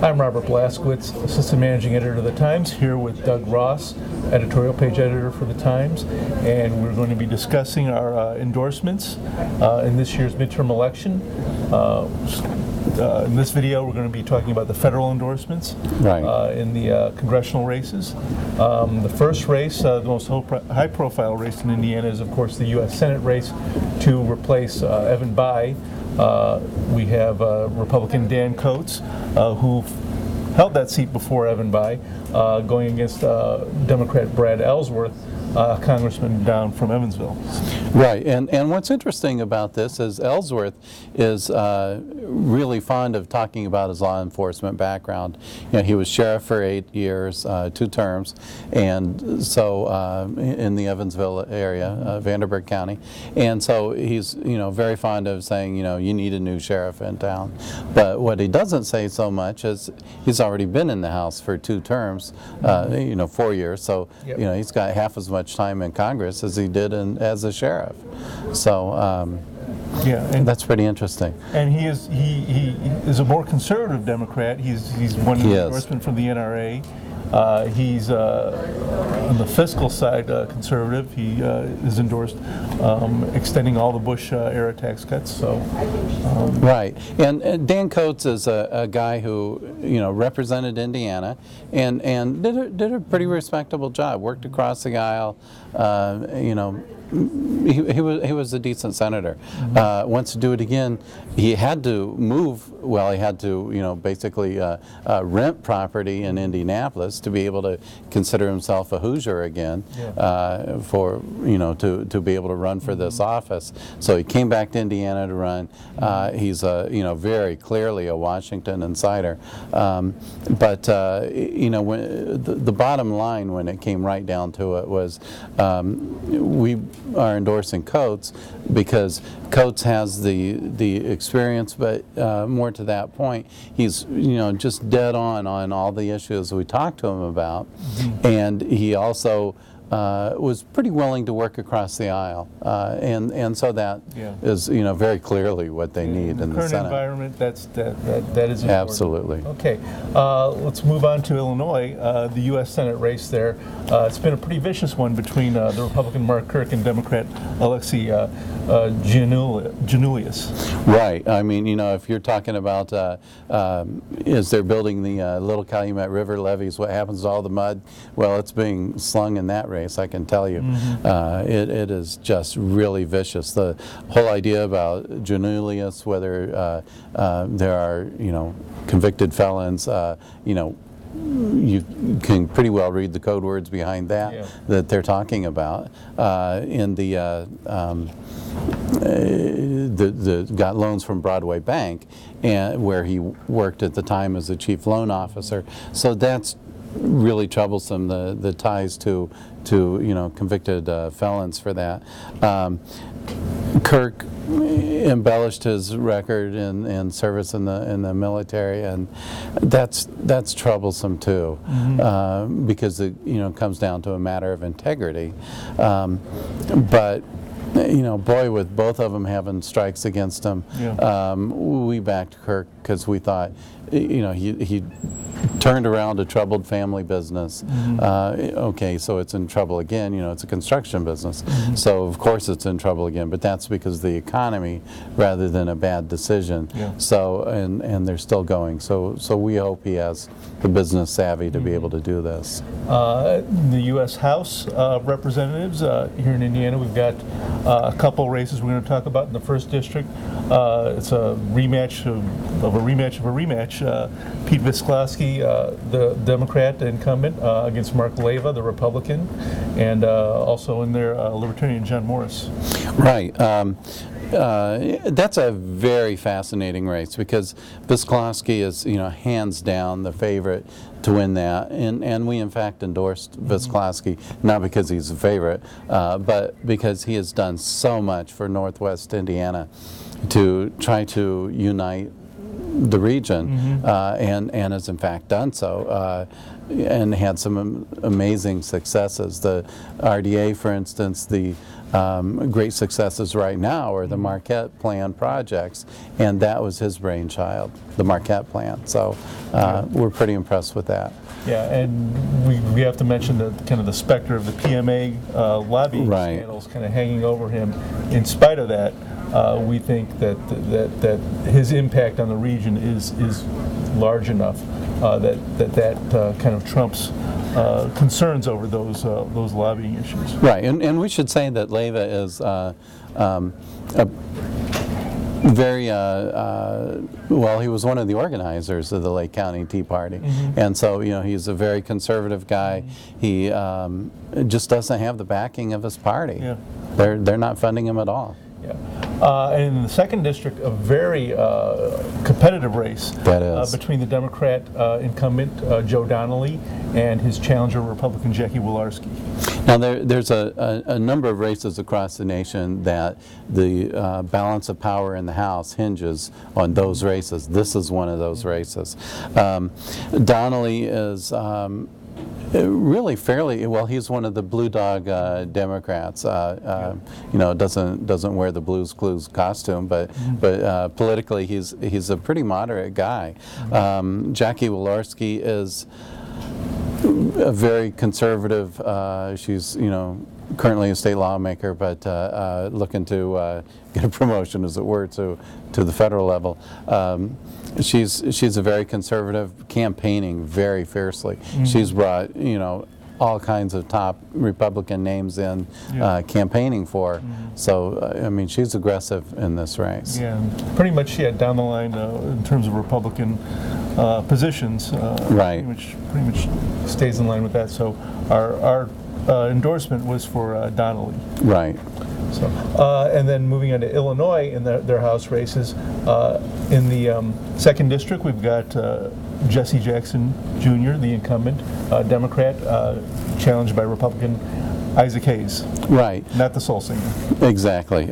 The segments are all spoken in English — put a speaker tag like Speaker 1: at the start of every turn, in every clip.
Speaker 1: I'm Robert Blaszkiewicz, Assistant Managing Editor of the Times, here with Doug Ross, Editorial Page Editor for the Times, and we're going to be discussing our endorsements in this year's midterm election. In this video, we're going to be talking about the federal endorsements in the congressional races. The first race, the most high-profile race in Indiana, is, of course, the U.S. Senate race to replace Evan Bayh. We have Republican Dan Coates, who held that seat before Evan Bayh, going against Democrat Brad Ellsworth, congressman down from Evansville.
Speaker 2: Right, and what's interesting about this is Ellsworth is really fond of talking about his law enforcement background. You know, he was sheriff for 8 years, 2 terms, and so in the Evansville area, Vanderburgh County, and so he's very fond of saying you need a new sheriff in town. But what he doesn't say so much is he's already been in the House for 2 terms, 4 years. So he's got half as much time in Congress as he did as a sheriff. So and that's pretty interesting. And
Speaker 1: he is a more conservative Democrat. He's won an endorsement from the NRA. He's on the fiscal side conservative. He is endorsed extending all the Bush era tax cuts. So
Speaker 2: right, and Dan Coates is a guy who represented Indiana and did a pretty respectable job. Worked across the aisle. He was a decent senator. Wants to do it again. He had to move. Well, he had to basically rent property in Indianapolis to be able to consider himself a Hoosier again, for to be able to run for this office. So he came back to Indiana to run. He's very clearly a Washington insider. But when the bottom line, when it came right down to it, was we are endorsing Coates because Coates has the experience, but more to that point, he's just dead on all the issues we talked to him about, and he also was pretty willing to work across the aisle, and so that is very clearly what they need in the Senate.
Speaker 1: Current environment, that is important.
Speaker 2: Absolutely.
Speaker 1: Okay, let's move on to Illinois, the U.S. Senate race there. It's been a pretty vicious one between the Republican Mark Kirk and Democrat Alexei Giannoulias.
Speaker 2: Right. I mean, if you're talking about is they're building the Little Calumet River levees, what happens to all the mud? Well, it's being slung in that race, I can tell you. It is just really vicious. The whole idea about Giannoulias, whether there are convicted felons, you can pretty well read the code words behind that they're talking about. In the got loans from Broadway Bank, and where he worked at the time as a chief loan officer. So that's really troublesome, the ties to convicted felons for that. Kirk embellished his record in service in the military, and that's troublesome too, because it comes down to a matter of integrity. But boy, with both of them having strikes against him, we backed Kirk because we thought, he turned around a troubled family business. Okay, so it's in trouble again. It's a construction business, so of course it's in trouble again. But that's because of the economy rather than a bad decision. So and they're still going. So we hope he has the business savvy to be able to do this.
Speaker 1: The U.S. House of Representatives here in Indiana, we've got a couple races we're going to talk about in the first district. It's a rematch of a rematch of a rematch. Pete Blaszkiewicz, the Democrat incumbent, against Mark Leva, the Republican, and also in there, Libertarian John Morris.
Speaker 2: Right. That's a very fascinating race because Blaszkiewicz is, hands down the favorite to win that, and we in fact endorsed Blaszkiewicz, not because he's a favorite, but because he has done so much for Northwest Indiana to try to unite the region, and has in fact done so, and had some amazing successes. The RDA, for instance, the great successes right now are the Marquette Plan projects, and that was his brainchild, the Marquette Plan. So we're pretty impressed with that.
Speaker 1: Yeah, and we have to mention the kind of the specter of the PMA lobbying scandals kind of hanging over him. In spite of that, we think that his impact on the region is large enough that kind of trumps concerns over those lobbying issues.
Speaker 2: Right, and we should say that Leyva is a very well, he was one of the organizers of the Lake County Tea Party, and so he's a very conservative guy. He just doesn't have the backing of his party.
Speaker 1: Yeah.
Speaker 2: They're not funding him at all.
Speaker 1: Yeah. And in the 2nd district, a very competitive race between the Democrat incumbent Joe Donnelly and his challenger Republican Jackie Wolarski.
Speaker 2: Now there's a number of races across the nation that the balance of power in the House hinges on those races. This is one of those races. Donnelly is really fairly well. He's one of the blue dog Democrats. Doesn't wear the Blues Clues costume, but politically he's a pretty moderate guy. Jackie Wolarski is a very conservative. She's currently a state lawmaker, but looking to get a promotion, as it were, to the federal level. She's a very conservative, campaigning very fiercely. She's brought all kinds of top Republican names in campaigning for. So I mean, she's aggressive in this race.
Speaker 1: Yeah, and pretty much down the line in terms of Republican positions.
Speaker 2: Right.
Speaker 1: Pretty much stays in line with that. So our endorsement was for Donnelly.
Speaker 2: Right.
Speaker 1: So, and then moving on to Illinois in their House races, in the 2nd district we've got Jesse Jackson Jr., the incumbent Democrat, challenged by Republican Isaac Hayes.
Speaker 2: Right.
Speaker 1: Not the soul singer.
Speaker 2: Exactly.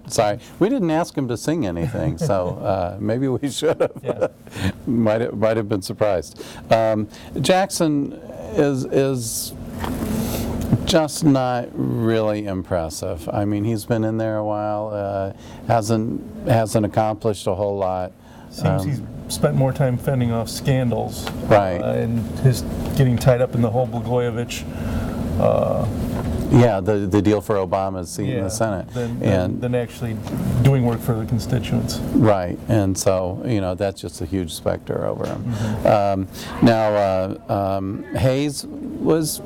Speaker 2: Sorry, we didn't ask him to sing anything, so maybe we should have.
Speaker 1: Yeah.
Speaker 2: might have been surprised. Jackson is just not really impressive. I mean, he's been in there a while, hasn't accomplished a whole lot.
Speaker 1: Seems he's spent more time fending off scandals,
Speaker 2: right,
Speaker 1: and his getting tied up in the whole Blaszkiewicz.
Speaker 2: The deal for Obama's seat in the Senate,
Speaker 1: than actually doing work for the constituents.
Speaker 2: Right, and so that's just a huge specter over him. Now Hayes was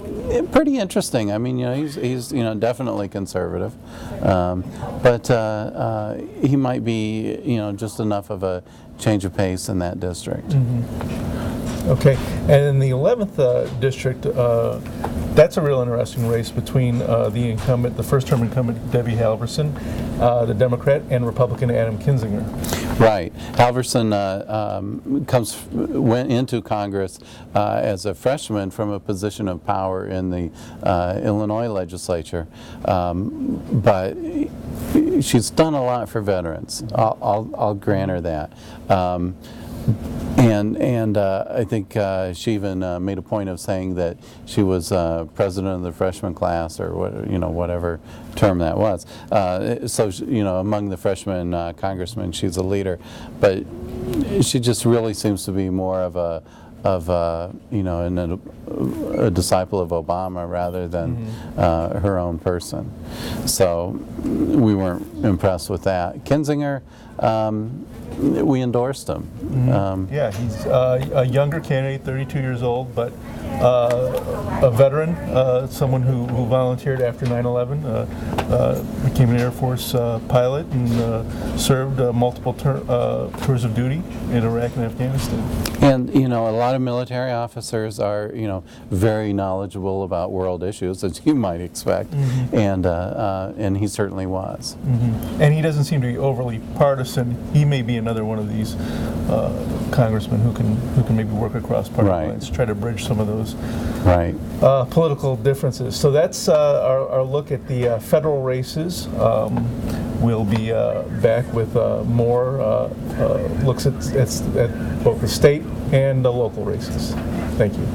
Speaker 2: pretty interesting. I mean, he's definitely conservative, but he might be just enough of a change of pace in that district.
Speaker 1: Okay, and in the 11th district, that's a real interesting race between the first-term incumbent Debbie Halverson, the Democrat, and Republican Adam Kinzinger.
Speaker 2: Right. Halverson went into Congress as a freshman from a position of power in the Illinois legislature, but she's done a lot for veterans. I'll grant her that. And I think she even made a point of saying that she was president of the freshman class, or whatever term that was. So among the freshman congressmen, she's a leader, but she just really seems to be more of a disciple of Obama rather than her own person. So we weren't impressed with that. Kinzinger, we endorsed him.
Speaker 1: Yeah, he's a younger candidate, 32 years old, but a veteran, someone who volunteered after 9/11, became an Air Force pilot, and served multiple tours of duty in Iraq and Afghanistan.
Speaker 2: And a lot of military officers are very knowledgeable about world issues, as you might expect, and he certainly was.
Speaker 1: And he doesn't seem to be overly partisan. He may be another one of these congressmen who can maybe work across party lines, try to bridge some of those political differences. So that's our look at the federal races. We'll be back with more looks at both the state and the local races. Thank you.